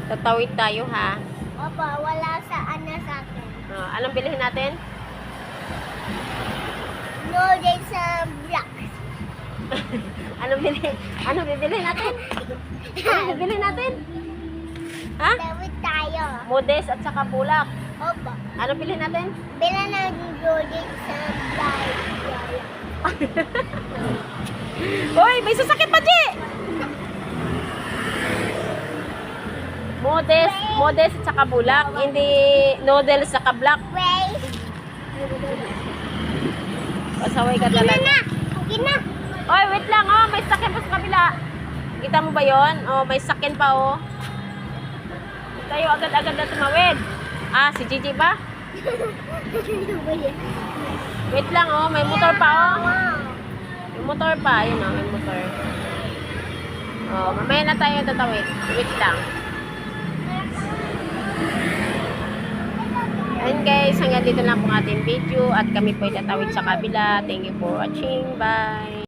Tatawid tayo, ha? Opo, wala sa akin. Anong bilhin natin? Noodles sa black. Anong bibilhin natin? Anong bibilhin natin? Ha? Tawid tayo. Modes at saka bulak. Opo. Anong bilhin natin? Bila ng noodles sa black. Hoy, may sasakit pa, Ji! Modes at saka bulak. Hindi noodles at saka black. Wait. Pasaway ka Okay talaga. na. Okay na. Oy, wait lang, oh. May sakin pa sa kabila. Kita mo ba yon? Oh, may sakin pa, oh. Tayo agad-agad na tumawid. Si Gigi ba? Wait lang, oh. May motor pa, oh. May motor pa. Ayun, oh. May motor. Oh, mamaya na tayo tatawid. Wait lang. And guys, hanggang dito lang po ating video at kami po itatawid sa kabila. Thank you for watching. Bye!